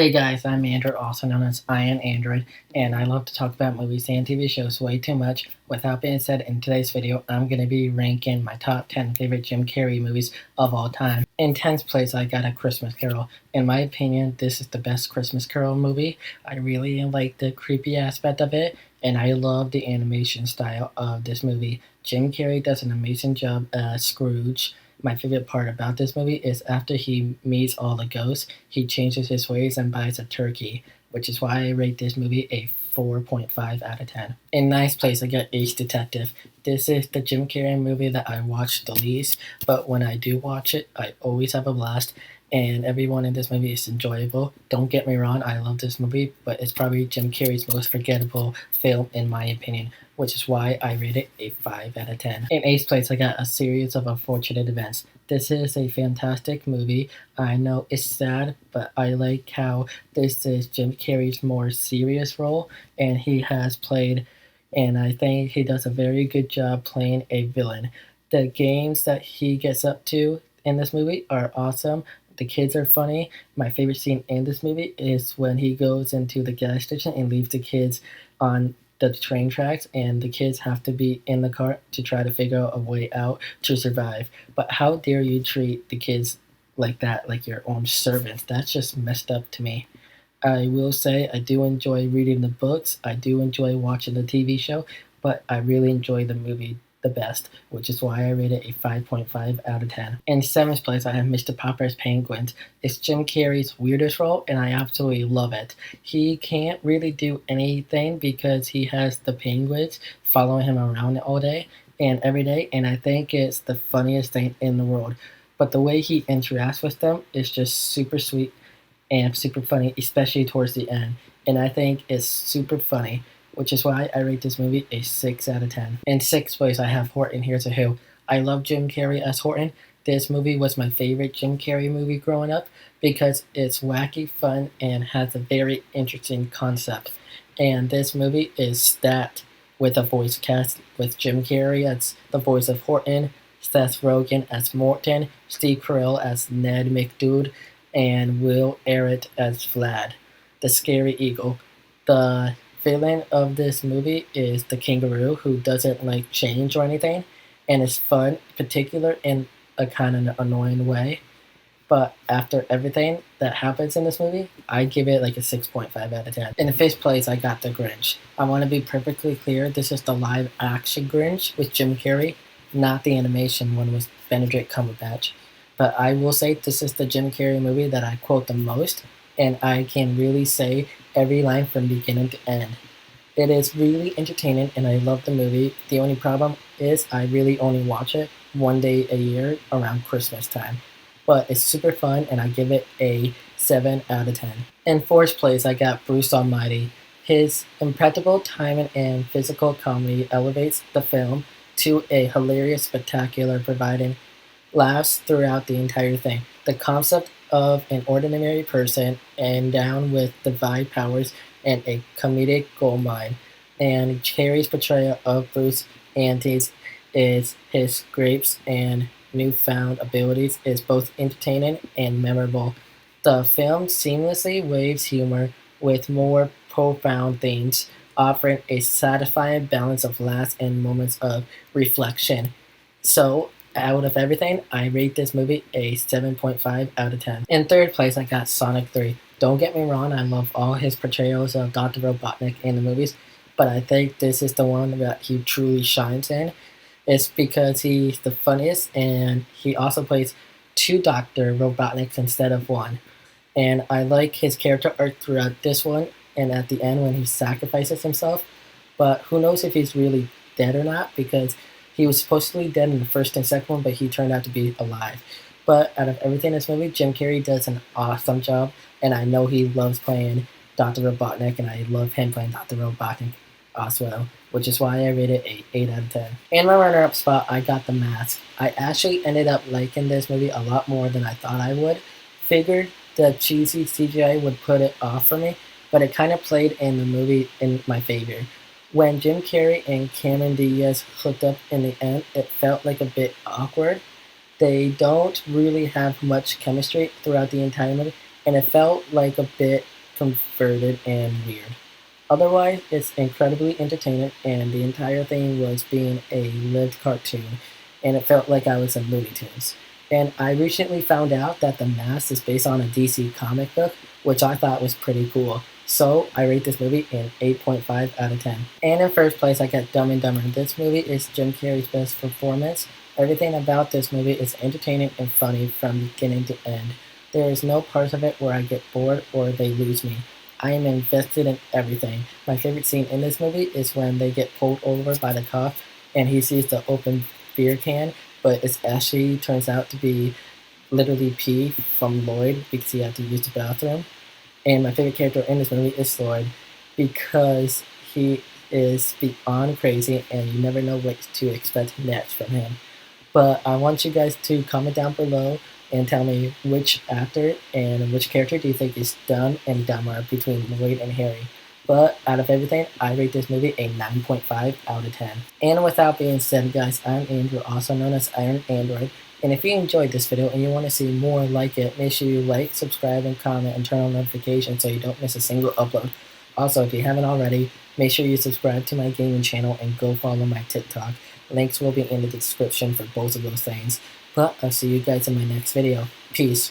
Hey guys, I'm Andrew, also known as I Am Android, and I love to talk about movies and TV shows way too much. With that being said, in today's video, I'm going to be ranking my top 10 favorite Jim Carrey movies of all time. In 10th place, I got A Christmas Carol. In my opinion, this is the best Christmas Carol movie. I really like the creepy aspect of it, and I love the animation style of this movie. Jim Carrey does an amazing job as Scrooge. My favorite part about this movie is after he meets all the ghosts, he changes his ways and buys a turkey, which is why I rate this movie a 4.5 out of 10. In ninth place, I got Ace Detective. This is the Jim Carrey movie that I watch the least, but when I do watch it, I always have a blast, and everyone in this movie is enjoyable. Don't get me wrong, I love this movie, but it's probably Jim Carrey's most forgettable film in my opinion, which is why I rate it a 5 out of 10. In eighth place, I got A Series of Unfortunate Events. This is a fantastic movie. I know it's sad, but I like how this is Jim Carrey's more serious role, and he has played, and I think he does a very good job playing a villain. The games that he gets up to in this movie are awesome. The kids are funny. My favorite scene in this movie is when he goes into the gas station and leaves the kids on the train tracks, and the kids have to be in the car to try to figure out a way out to survive. But how dare you treat the kids like that, like your own servants? That's just messed up to me. I will say I do enjoy reading the books, I do enjoy watching the TV show, but I really enjoy the movie the best, which is why I rate it a 5.5 out of 10. In seventh place, I have Mr. Popper's Penguins. It's Jim Carrey's weirdest role, and I absolutely love it. He can't really do anything because he has the penguins following him around all day and every day, and I think it's the funniest thing in the world. But the way he interacts with them is just super sweet and super funny, especially towards the end. And I think it's super funny, which is why I rate this movie a 6 out of 10. In sixth place, I have Horton Hears a Who. I love Jim Carrey as Horton. This movie was my favorite Jim Carrey movie growing up because it's wacky, fun, and has a very interesting concept. And this movie is stacked with a voice cast with Jim Carrey as the voice of Horton, Seth Rogen as Morton, Steve Carell as Ned McDood, and Will Arnett as Vlad, the Scary Eagle. The villain of this movie is the kangaroo, who doesn't like change or anything, and is fun, particular in a kind of annoying way. But after everything that happens in this movie, I give it like a 6.5 out of 10. In the fifth place, I got The Grinch. I want to be perfectly clear, this is the live action Grinch with Jim Carrey, not the animation one with Benedict Cumberbatch. But I will say this is the Jim Carrey movie that I quote the most, and I can really say every line from beginning to end. It is really entertaining, and I love the movie. The only problem is I really only watch it one day a year around Christmas time. But it's super fun, and I give it a 7 out of 10. In fourth place, I got Bruce Almighty. His impeccable timing and physical comedy elevates the film to a hilarious spectacular, providing laughs throughout the entire thing. The concept of an ordinary person and down with divine powers and a comedic gold mine. And Carrey's portrayal of Bruce Antes is his grapes and newfound abilities is both entertaining and memorable. The film seamlessly waves humor with more profound themes, offering a satisfying balance of laughs and moments of reflection. So, out of everything, I rate this movie a 7.5 out of 10. In third place, I got Sonic 3. Don't get me wrong, I love all his portrayals of Dr. Robotnik in the movies, but I think this is the one that he truly shines in. It's because he's the funniest, and he also plays two Dr. Robotniks instead of one. And I like his character arc throughout this one, and at the end when he sacrifices himself. But who knows if he's really dead or not, because he was supposedly dead in the first and second one, but he turned out to be alive. But out of everything in this movie, Jim Carrey does an awesome job, and I know he loves playing Dr. Robotnik, and I love him playing Dr. Robotnik as well, which is why I rate it a 8 out of 10. In my runner-up spot, I got The Mask. I actually ended up liking this movie a lot more than I thought I would. Figured the cheesy CGI would put it off for me, but it kind of played in the movie in my favor. When Jim Carrey and Cameron Diaz hooked up in the end, it felt like a bit awkward. They don't really have much chemistry throughout the entire movie, and it felt like a bit converted and weird. Otherwise, it's incredibly entertaining, and the entire thing was being a lived cartoon, and it felt like I was in Looney Tunes. And I recently found out that The Mask is based on a DC comic book, which I thought was pretty cool. So I rate this movie an 8.5 out of 10. And in first place, I got Dumb and Dumber. This movie is Jim Carrey's best performance. Everything about this movie is entertaining and funny from beginning to end. There is no part of it where I get bored or they lose me. I am invested in everything. My favorite scene in this movie is when they get pulled over by the cop and he sees the open beer can, but it actually turns out to be literally pee from Lloyd because he had to use the bathroom. And my favorite character in this movie is Lloyd because he is beyond crazy and you never know what to expect next from him. But I want you guys to comment down below and tell me which actor and which character do you think is dumb and dumber between Lloyd and Harry. But out of everything, I rate this movie a 9.5 out of 10. And without being said, guys, I'm Andrew, also known as Iron Android. And if you enjoyed this video and you want to see more like it, make sure you like, subscribe, and comment, and turn on notifications so you don't miss a single upload. Also, if you haven't already, make sure you subscribe to my gaming channel and go follow my TikTok. Links will be in the description for both of those things. But I'll see you guys in my next video. Peace.